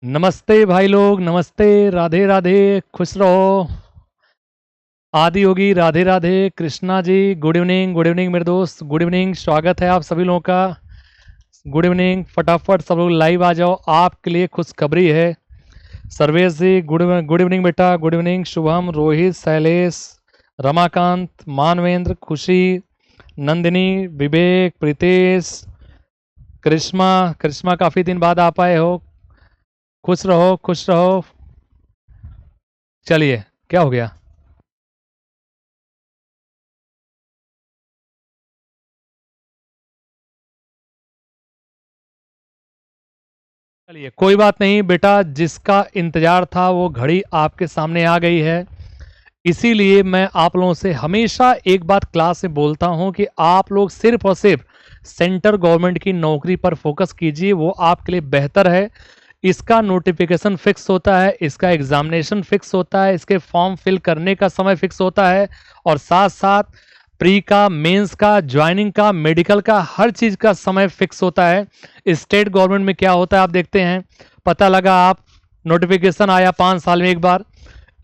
नमस्ते भाई लोग, नमस्ते। राधे राधे, खुश रहो। आदि योगी Radhe Radhe. Krishna ji good evening, good evening मेरे दोस्त, गुड इवनिंग। स्वागत है आप सभी लोगों का। Good evening. फटाफट सब लोग लाइव आ जाओ, आपके लिए खुशखबरी है। सर्वेश जी गुड गुड इवनिंग बेटा, गुड इवनिंग। शुभम, रोहित, शैलेश, रमाकांत, मानवेंद्र, खुशी, नंदिनी, विवेक, प्रीतेश, करिश्मा। करिश्मा काफ़ी दिन बाद आ पाए हो। खुश रहो, खुश रहो। चलिए, क्या हो गया? चलिए, कोई बात नहीं बेटा, जिसका इंतजार था वो घड़ी आपके सामने आ गई है। इसीलिए मैं आप लोगों से हमेशा एक बात क्लास में बोलता हूं कि आप लोग सिर्फ और सिर्फ सेंटर गवर्नमेंट की नौकरी पर फोकस कीजिए, वो आपके लिए बेहतर है। इसका नोटिफिकेशन फिक्स होता है, इसका एग्जामिनेशन फिक्स होता है, इसके फॉर्म फिल करने का समय फिक्स होता है, और साथ साथ प्री का, मेंस का, ज्वाइनिंग का, मेडिकल का, हर चीज का समय फिक्स होता है। स्टेट गवर्नमेंट में क्या होता है आप देखते हैं। पता लगा आप, नोटिफिकेशन आया 5 साल में एक बार,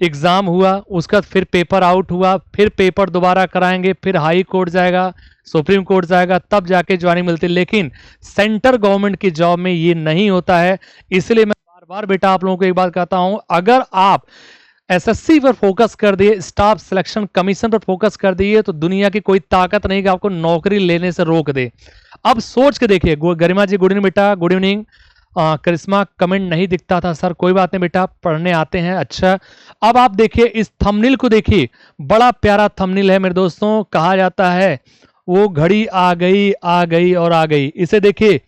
एग्जाम हुआ, उसका फिर पेपर आउट हुआ, फिर पेपर दोबारा कराएंगे, फिर हाई कोर्ट जाएगा, सुप्रीम कोर्ट जाएगा, तब जाके ज्वाइनिंग मिलती है। लेकिन सेंटर गवर्नमेंट की जॉब में ये नहीं होता है। इसलिए मैं बार बार बेटा आप लोगों को एक बात कहता हूं, अगर आप एसएससी पर फोकस कर दिए, स्टाफ सिलेक्शन कमीशन पर फोकस कर दिए, तो दुनिया की कोई ताकत नहीं कि आपको नौकरी लेने से रोक दे। अब सोच के देखिए। गरिमा जी गुड इवनिंग बेटा, गुड इवनिंग। करिश्मा कमेंट नहीं दिखता था सर, कोई बात नहीं बेटा, पढ़ने आते हैं। अच्छा, अब आप देखिए इस थंबनेल को, देखिए बड़ा प्यारा थंबनेल है मेरे दोस्तों। कहा जाता है वो घड़ी आ गई, आ गई और आ गई। इसे देखिए,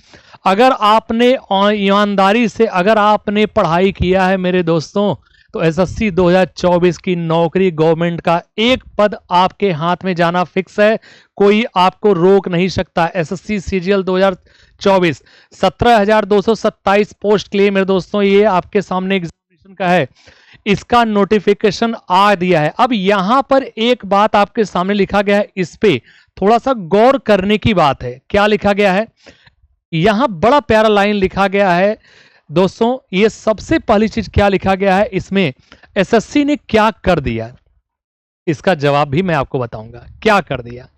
अगर आपने ईमानदारी से अगर आपने पढ़ाई किया है मेरे दोस्तों, तो एसएससी 2024 की नौकरी गवर्नमेंट का एक पद आपके हाथ में जाना फिक्स है। कोई आपको रोक नहीं सकता। एसएससी सीजीएल 2024 17,227 पोस्ट के लिए मेरे दोस्तों, ये आपके सामने एग्जामिनेशन का है। इसका नोटिफिकेशन आ दिया है। अब यहां पर एक बात आपके सामने लिखा गया है, इस पे थोड़ा सा गौर करने की बात है। क्या लिखा गया है? यहां बड़ा प्यारा लाइन लिखा गया है दोस्तों। ये सबसे पहली चीज क्या लिखा गया है इसमें, एसएससी ने क्या कर दिया, इसका जवाब भी मैं आपको बताऊंगा क्या कर दिया।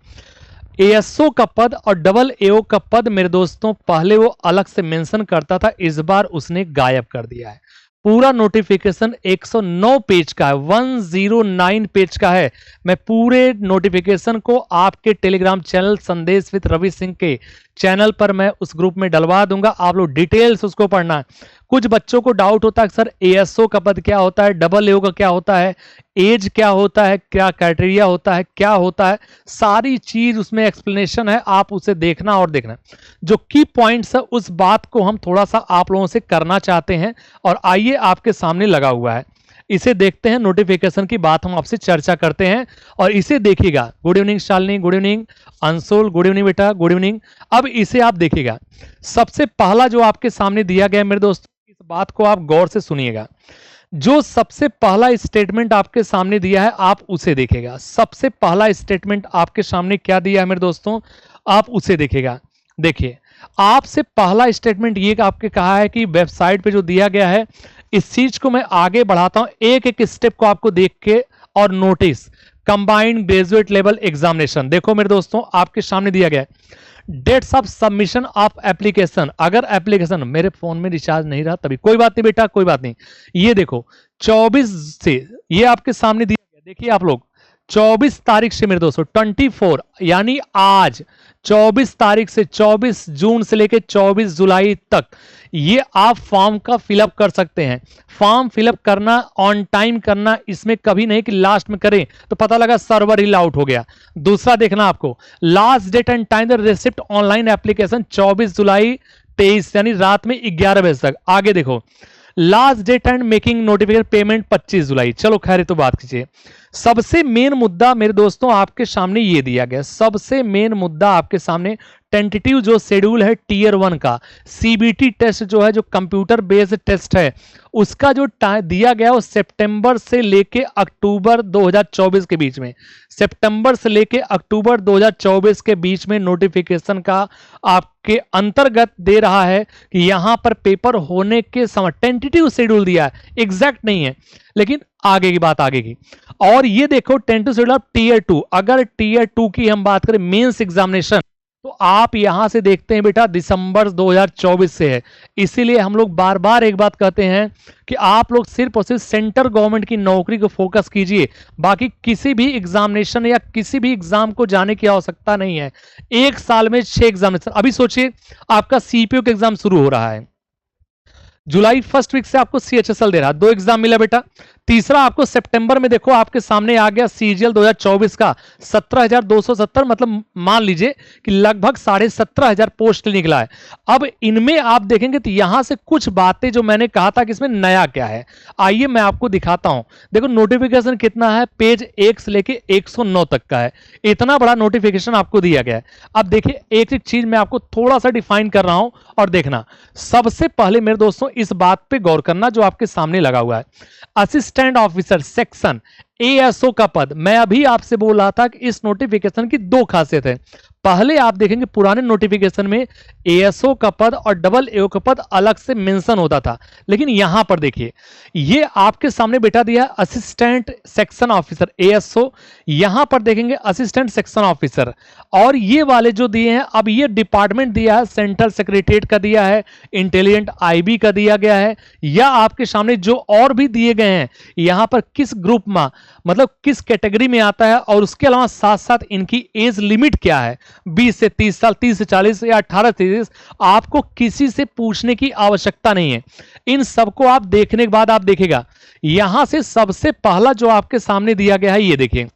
एएसओ का पद और डबल एओ का पद मेरे दोस्तों, पहले वो अलग से मेंशन करता था, इस बार उसने गायब कर दिया है। पूरा नोटिफिकेशन 109 पेज का है, 109 पेज का है। मैं पूरे नोटिफिकेशन को आपके टेलीग्राम चैनल संदेश विद रवि सिंह के चैनल पर मैं उस ग्रुप में डलवा दूंगा, आप लोग डिटेल्स उसको पढ़ना। कुछ बच्चों को डाउट होता है सर एएसओ का पद क्या होता है, डबल एओ का क्या होता है, एज क्या होता है, क्या क्राइटेरिया होता है, क्या होता है, सारी चीज उसमें एक्सप्लेनेशन है, आप उसे देखना और देखना। जो की पॉइंट्स है उस बात को हम थोड़ा सा आप लोगों से करना चाहते हैं, और आइए आपके सामने लगा हुआ है, इसे देखते हैं। नोटिफिकेशन की बात हम आपसे चर्चा करते हैं, और इसे देखिएगा। Good evening Shalini, good evening. Anshul good evening बेटा, गुड इवनिंग। अब इसे आप देखिएगा, सबसे पहला जो आपके सामने दिया गया है मेरे दोस्तों, इस बात को आप गौर से सुनिएगा। जो सबसे पहला स्टेटमेंट आपके सामने दिया है आप उसे देखेगा। सबसे पहला स्टेटमेंट आपके सामने क्या दिया है मेरे दोस्तों, आप उसे देखेगा। देखिए, आपसे पहला स्टेटमेंट ये आपके कहा है कि वेबसाइट पे जो दिया गया है, इस चीज को मैं आगे बढ़ाता हूं, एक एक स्टेप को आपको देख के। और notice, combined graduate level examination, देखो मेरे दोस्तों आपके सामने दिया गया है। Dates of submission of application, अगर एप्लीकेशन, मेरे फोन में रिचार्ज नहीं रहा तभी, कोई बात नहीं बेटा, कोई बात नहीं। ये देखो 24 से, ये आपके सामने दिया गया, देखिए आप लोग 24 तारीख से मेरे दोस्तों, 24 यानी आज 24 तारीख से 24 जून से लेकर 24 जुलाई तक ये आप फॉर्म का फिलअप कर सकते हैं। फॉर्म फिलअप करना, ऑन टाइम करना, इसमें कभी नहीं कि लास्ट में करें तो पता लगा सर्वर हिल आउट हो गया। दूसरा देखना आपको, last date and time the receipt online application 24 जुलाई 23 यानी रात में 11 बजे तक। आगे देखो, last date and making notification payment 25 जुलाई। चलो खैर, तो बात कीजिए। सबसे मेन मुद्दा मेरे दोस्तों आपके सामने ये दिया गया, सबसे मेन मुद्दा आपके सामने टेंटेटिव जो शेड्यूल है टीयर 1 का सीबीटी टेस्ट जो है, जो कंप्यूटर बेस्ड टेस्ट है, उसका जो दिया गया वो सितंबर से लेके अक्टूबर 2024 के बीच में, सितंबर से लेके अक्टूबर 2024 के बीच में नोटिफिकेशन का आपके अंतर्गत दे रहा है कि यहां पर पेपर होने के समय टेंटेटिव शेड्यूल दिया है, एग्जैक्ट नहीं है, लेकिन आगे की बात आगे की। और ये देखो टेंटेटिव शेड्यूल ऑफ टीयर 2, अगर टीयर 2 की हम बात करें मेंस एग्जामिनेशन, तो आप यहां से देखते हैं बेटा दिसंबर 2024 से है। इसीलिए हम लोग बार बार एक बात कहते हैं कि आप लोग सिर्फ और सिर्फ सेंट्रल गवर्नमेंट की नौकरी को फोकस कीजिए, बाकी किसी भी एग्जामिनेशन या किसी भी एग्जाम को जाने की आवश्यकता नहीं है। एक साल में 6 एग्जामिनेशन, अभी सोचिए आपका सीपीओ का एग्जाम शुरू हो रहा है, जुलाई फर्स्ट वीक से आपको सीएचएसएल दे रहा है, 2 एग्जाम मिला बेटा। तीसरा आपको सितंबर में देखो आपके सामने आ गया सीजीएल 2024 का 17,270, मतलब मान लीजिए कि लगभग 17,500 पोस्ट निकला है। अब इनमें आप देखेंगे तो यहां से कुछ बातें जो मैंने कहा था कि इसमें नया क्या है, आइए मैं आपको दिखाता हूं। देखो नोटिफिकेशन कितना है, पेज 1 से लेके 109 तक का है, इतना बड़ा नोटिफिकेशन आपको दिया गया है। अब देखिए एक एक चीज मैं आपको थोड़ा सा डिफाइन कर रहा हूं और देखना। सबसे पहले मेरे दोस्तों इस बात पे गौर करना जो आपके सामने लगा हुआ है, असिस्टेंट ऑफिसर सेक्शन एएसओ का पद। मैं अभी आपसे बोल रहा था कि इस नोटिफिकेशन की 2 खासियत है। पहले आप देखेंगे पुराने नोटिफिकेशन में एएसओ का पद और डबल एओ का पद अलग से मेंशन होता था, लेकिन यहां पर देखिए ये आपके सामने बेटा दिया है असिस्टेंट सेक्शन ऑफिसर एएसओ, यहां पर देखेंगे असिस्टेंट सेक्शन ऑफिसर, और ये वाले जो दिए हैं अब ये डिपार्टमेंट दिया है, सेंट्रल सेक्रेटरीट का दिया है, इंटेलिजेंट आईबी का दिया गया है, या आपके सामने जो और भी दिए गए हैं यहां पर किस ग्रुप में, मतलब किस कैटेगरी में आता है, और उसके अलावा साथ साथ इनकी एज लिमिट क्या है, 20 से 30 साल, 30 से 40 या 18 से 30, आपको किसी से पूछने की आवश्यकता नहीं है। इन सबको आप देखने के बाद आप देखेगा यहां से सबसे पहला जो आपके सामने दिया गया है, ये देखिए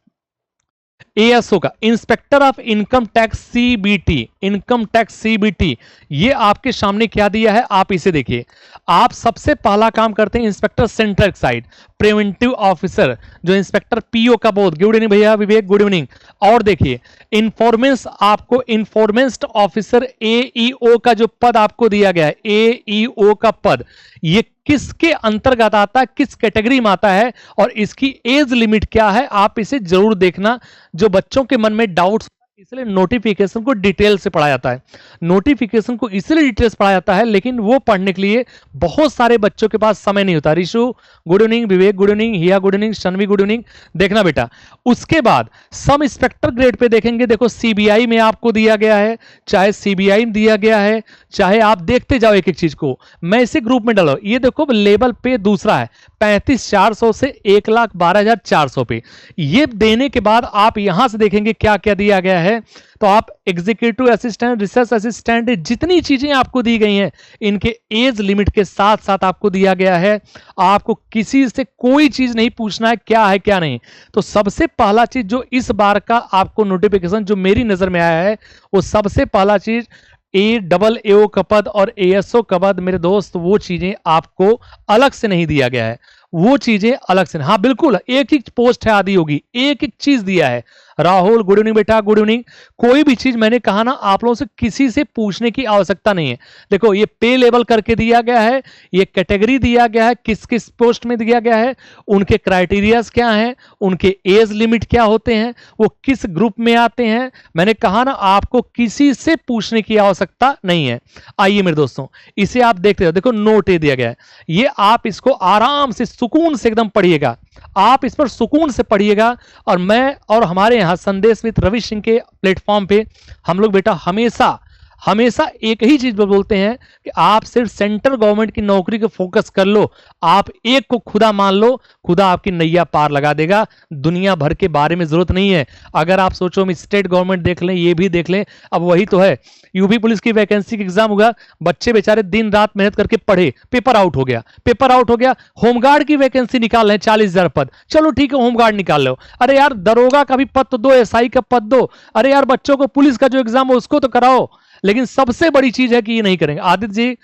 एएसओ का inspector of income tax CBT, income tax CBT, ये आपके सामने क्या दिया है आप इसे देखिए। आप सबसे पहला काम करते हैं inspector central excise preventive officer, जो इंस्पेक्टर पीओ का बोध, गुड इवनिंग भैया विवेक, गुड इवनिंग। और देखिए इंफॉर्मेंस, आपको इंफॉर्मेंस ऑफिसर एईओ का जो पद आपको दिया गया है, एईओ का पद, ये किसके अंतर्गत आता है, किस कैटेगरी में आता है, और इसकी एज लिमिट क्या है, आप इसे जरूर देखना। जो बच्चों के मन में डाउट्स, इसलिए नोटिफिकेशन को डिटेल से पढ़ा जाता है, नोटिफिकेशन को इसलिए डिटेल से पढ़ा जाता है, लेकिन वो पढ़ने के लिए बहुत सारे बच्चों के पास समय नहीं होता। रिशु गुड इवनिंग, विवेक गुड इवनिंग, हिया गुड इवनिंग, शनवी गुड इवनिंग। देखना बेटा उसके बाद सब इंस्पेक्टर ग्रेड पे देखेंगे, देखो सीबीआई में आपको दिया गया है, चाहे सीबीआई में दिया गया है, चाहे आप देखते जाओ एक एक चीज को, मैं इसे ग्रुप में डालो। ये देखो लेवल पे दूसरा है 35,400 से 1,12,400 पे, ये देने के बाद आप यहां से देखेंगे क्या क्या दिया गया है। तो आप एग्जीक्यूटिव असिस्टेंट, रिसर्च असिस्टेंट, जितनी चीजें आपको दी गई हैं इनके एज लिमिट के साथ साथ आपको दिया गया है। आपको किसी से कोई चीज नहीं पूछना है क्या है क्या नहीं। तो सबसे पहला चीज जो इस बार का आपको नोटिफिकेशन जो मेरी नजर में आया है, वो सबसे पहला चीज ए डबल एओ का पद और एएसओ का पद, मेरे दोस्त वो चीजें आपको अलग से नहीं दिया गया है, वो चीजें अलग से। हाँ बिल्कुल एक एक पोस्ट है आदि होगी, एक एक चीज दिया है। राहुल गुड इवनिंग बेटा, गुड इवनिंग। कोई भी चीज मैंने कहा ना आप लोगों से किसी से पूछने की आवश्यकता नहीं है। देखो ये पे लेवल करके दिया गया है, ये कैटेगरी दिया गया है, किस किस पोस्ट में दिया गया है, उनके क्राइटेरियाज क्या हैं, उनके एज लिमिट क्या होते हैं, वो किस ग्रुप में आते हैं। मैंने कहा ना आपको किसी से पूछने की आवश्यकता नहीं है। आइए मेरे दोस्तों इसे आप देखते हो, देखो नोट ये दिया गया है, ये आप इसको आराम से सुकून से एकदम पढ़िएगा, आप इस पर सुकून से पढ़िएगा। और मैं और हमारे यहां संदेश विद रवि सिंह के प्लेटफॉर्म पे हम लोग बेटा हमेशा हमेशा एक ही चीज बोलते हैं कि आप सिर्फ सेंट्रल गवर्नमेंट की नौकरी को फोकस कर लो, आप एक को खुदा मान लो, खुदा आपकी नैया पार लगा देगा। दुनिया भर के बारे में जरूरत नहीं है। अगर आप सोचो हम स्टेट गवर्नमेंट देख लें, ये भी देख लें, अब वही तो है। यूपी पुलिस की वैकेंसी का एग्जाम होगा, बच्चे बेचारे दिन रात मेहनत करके पढ़े, पेपर आउट हो गया, पेपर आउट हो गया। होमगार्ड की वैकेंसी निकाल रहे हैं 40,000 पद, चलो ठीक है होमगार्ड निकाल लो। अरे यार दरोगा का भी पद तो दो, एसआई का पद दो। अरे यार बच्चों को पुलिस का जो एग्जाम हो उसको तो कराओ। लेकिन सबसे बड़ी चीज है कि ये नहीं करेंगे। आदित्य जी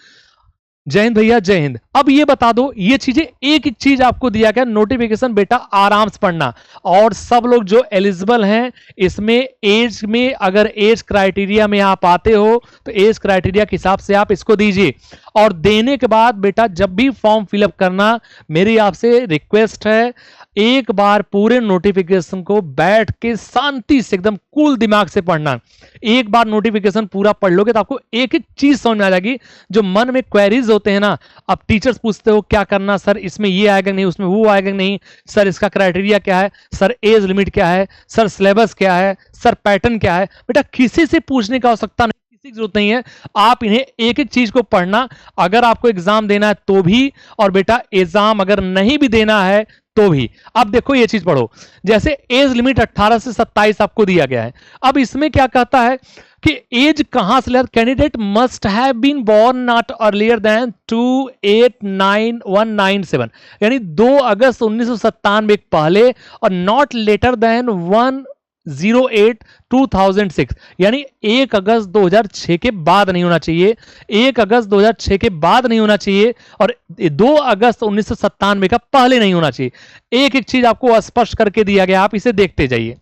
जय हिंद भैया, जय हिंद। अब ये बता दो, ये चीजें एक एक चीज आपको दिया गया, नोटिफिकेशन बेटा आराम से पढ़ना। और सब लोग जो एलिजिबल हैं, इसमें एज में अगर एज क्राइटेरिया में आप आते हो तो एज क्राइटेरिया के हिसाब से आप इसको दीजिए। और देने के बाद बेटा जब भी फॉर्म फिलअप करना, मेरी आपसे रिक्वेस्ट है, एक बार पूरे नोटिफिकेशन को बैठ के शांति से एकदम कूल दिमाग से पढ़ना। एक बार नोटिफिकेशन पूरा पढ़ लोगे तो आपको एक एक चीज समझ में आ जाएगी। जो मन में क्वेरीज होते हैं ना, अब टीचर्स पूछते हो क्या करना सर, इसमें ये आएगा नहीं, उसमें वो आएगा नहीं, सर इसका क्राइटेरिया क्या है, सर एज लिमिट क्या है, सर सिलेबस क्या है, सर पैटर्न क्या है, बेटा किसी से पूछने की आवश्यकता नहीं, किसी की जरूरत नहीं है। आप इन्हें एक एक चीज को पढ़ना। अगर आपको एग्जाम देना है तो भी, और बेटा एग्जाम अगर नहीं भी देना है तो भी। अब देखो ये चीज पढ़ो, जैसे एज लिमिट 18 से 27 आपको दिया गया है। अब इसमें क्या कहता है कि एज कहां से, candidate must have been born not earlier than 289197, यानी 2 अगस्त 1997 के पहले, और नॉट लेटर देन 108/2006, यानी 1 अगस्त 2006 के बाद नहीं होना चाहिए, 1 अगस्त 2006 के बाद नहीं होना चाहिए, और 2 अगस्त 1997 का पहले नहीं होना चाहिए। एक एक चीज आपको स्पष्ट करके दिया गया, आप इसे देखते जाइए,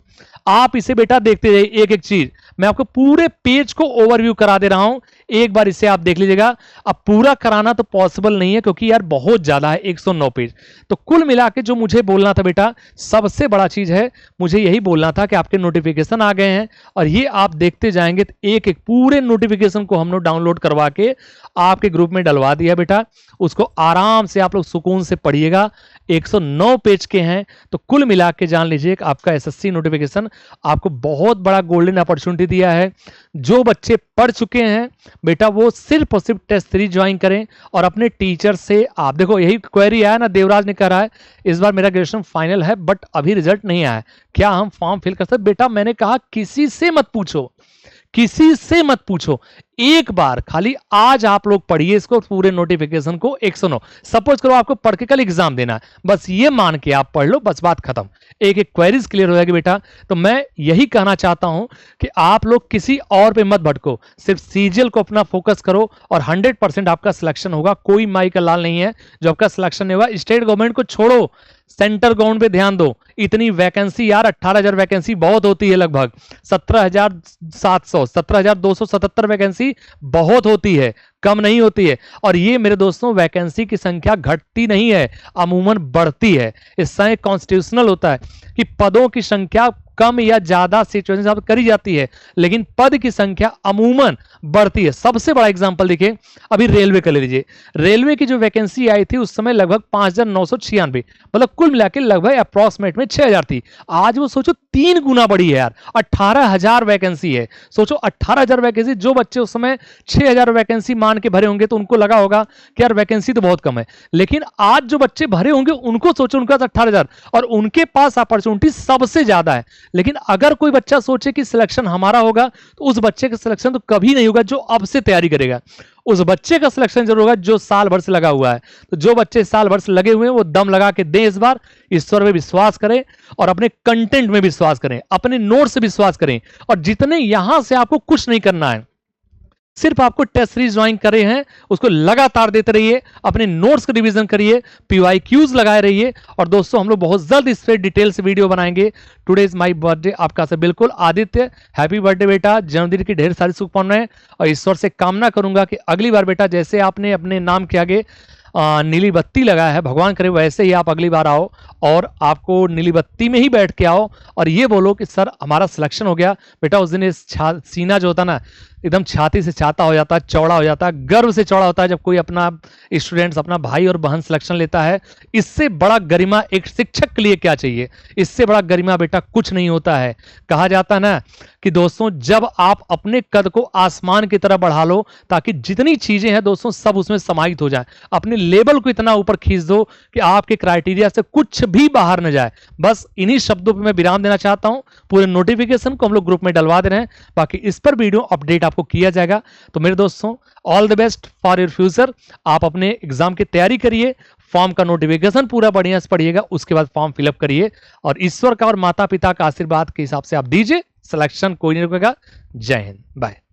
आप इसे बेटा देखते जाइए एक एक चीज। मैं आपको पूरे पेज को ओवरव्यू करा दे रहा हूं, एक बार इसे आप देख लीजिएगा। अब पूरा कराना तो पॉसिबल नहीं है क्योंकि यार बहुत ज्यादा है, 109 पेज। तो कुल मिला के जो मुझे बोलना था बेटा, सबसे बड़ा चीज है, मुझे यही बोलना था कि आपके नोटिफिकेशन आ गए हैं और ये आप देखते जाएंगे तो एक एक पूरे नोटिफिकेशन को हमने डाउनलोड करवा के आपके ग्रुप में डलवा दिया बेटा। उसको आराम से आप लोग सुकून से पढ़िएगा। 109 पेज के हैं, तो कुल मिला के जान लीजिए कि आपका एसएससी नोटिफिकेशन आपको बहुत बड़ा गोल्डन अपॉर्चुनिटी दिया है। जो बच्चे पढ़ चुके हैं बेटा, वो सिर्फ और सिर्फ टेस्ट सीरीज ज्वाइन करें और अपने टीचर से, आप देखो यही क्वेरी आया ना, देवराज ने कह रहा है इस बार मेरा ग्रेजुएशन फाइनल है बट अभी रिजल्ट नहीं आया, क्या हम फॉर्म फिल कर सकते? बेटा मैंने कहा किसी से मत पूछो, किसी से मत पूछो, एक बार खाली आज आप लोग पढ़िए इसको, पूरे नोटिफिकेशन को 109। सपोज करो आपको पढ़ के कल एग्जाम देना है, बस ये मान के आप पढ़ लो, बस बात खत्म, एक एक क्वेरीज क्लियर हो जाएगी बेटा। तो मैं यही कहना चाहता हूं कि आप लोग किसी और पे मत भटको, सिर्फ सीजीएल को अपना फोकस करो और 100% आपका सिलेक्शन होगा। कोई माई का लाल नहीं है जो आपका सिलेक्शन नहीं होगा। स्टेट गवर्नमेंट को छोड़ो, सेंट्रल गवर्नमेंट पे ध्यान दो। इतनी वैकेंसी यार, 18,000 वैकेंसी बहुत होती है, लगभग 17,700 17,277 वैकेंसी बहुत होती है, कम नहीं होती है। और ये मेरे दोस्तों वैकेंसी की संख्या घटती नहीं है, अमूमन बढ़ती है। इससे कॉन्स्टिट्यूशनल होता है कि पदों की संख्या कम या ज्यादा सिचुएशन करी जाती है, लेकिन पद की संख्या अमूमन बढ़ती है। सबसे बड़ा एग्जांपल देखिए, अभी रेलवे का ले लीजिए। रेलवे की जो वैकेंसी आई थी उस समय लगभग 5,996, मतलब कुल मिला के लगभग अप्रॉक्सीमेट में 6,000 थी। आज वो सोचो 3 गुना बढ़ी है यार, 18,000 वैकेंसी है। सोचो 18,000 वैकेंसी, जो बच्चे उस समय 6,000 वैकेंसी मान के भरे होंगे तो उनको लगा होगा कि यार वैकेंसी तो बहुत कम है, लेकिन आज जो बच्चे भरे होंगे उनको सोचो, उनका 18,000 और उनके पास अपॉर्चुनिटी सबसे ज्यादा है। लेकिन अगर कोई बच्चा सोचे कि सिलेक्शन हमारा होगा, तो उस बच्चे का सिलेक्शन तो कभी नहीं होगा जो अब से तैयारी करेगा। उस बच्चे का सिलेक्शन जरूर होगा जो साल भर से लगा हुआ है। तो जो बच्चे साल भर से लगे हुए हैं वो दम लगा के दें इस बार, ईश्वर में विश्वास करें और अपने कंटेंट में विश्वास करें, अपने नोट से विश्वास करें। और जितने यहां से आपको कुछ नहीं करना है, सिर्फ आपको टेस्ट सीरीज ज्वाइन कर रहे हैं, उसको लगातार देते रहिए, अपने नोट्स का रिवीजन करिए, पीवाईक्यूज लगाए रहिए। और दोस्तों हम लोग बहुत जल्द इस पर डिटेल से वीडियो बनाएंगे। टुडे इज माय बर्थडे, आपका से बिल्कुल आदित्य, हैप्पी बर्थडे बेटा, जन्मदिन की ढेर सारी शुभकामनाएं। और ईश्वर से कामना करूंगा कि अगली बार बेटा जैसे आपने अपने नाम के आगे नीली बत्ती लगाया है, भगवान करे वैसे ही आप अगली बार आओ और आपको नीली बत्ती में ही बैठ के आओ और ये बोलो कि सर हमारा सिलेक्शन हो गया। बेटा उस दिन इस सीना जो होता ना, एकदम छाती से छाता हो जाता है, चौड़ा हो जाता है, गर्व से चौड़ा होता है जब कोई अपना स्टूडेंट्स, अपना भाई और बहन सिलेक्शन लेता है। इससे बड़ा गरिमा एक शिक्षक के लिए क्या चाहिए? इससे बड़ा गरिमा बेटा कुछ नहीं होता है। कहा जाता है ना कि दोस्तों जब आप अपने कद को आसमान की तरह बढ़ा लो, ताकि जितनी चीजें हैं दोस्तों सब उसमें समाहित हो जाए, अपने लेवल को इतना ऊपर खींच दो कि आपके क्राइटेरिया से कुछ भी बाहर न जाए। बस इन्हीं शब्दों पे मैं विराम देना चाहता हूं। पूरे नोटिफिकेशन को हम लोग ग्रुप में डलवा दे रहे हैं, बाकी इस पर वीडियो अपडेट आपको किया जाएगा। तो मेरे दोस्तों all the best for your future. आप अपने एग्जाम की तैयारी करिए, फॉर्म का नोटिफिकेशन पूरा बढ़िया से पढ़िएगा, उसके बाद फॉर्म फिलअप करिए और ईश्वर का और माता पिता का आशीर्वाद के हिसाब से आप दीजिए, सिलेक्शन कोई नहीं रुकेगा। जय हिंद, बाय।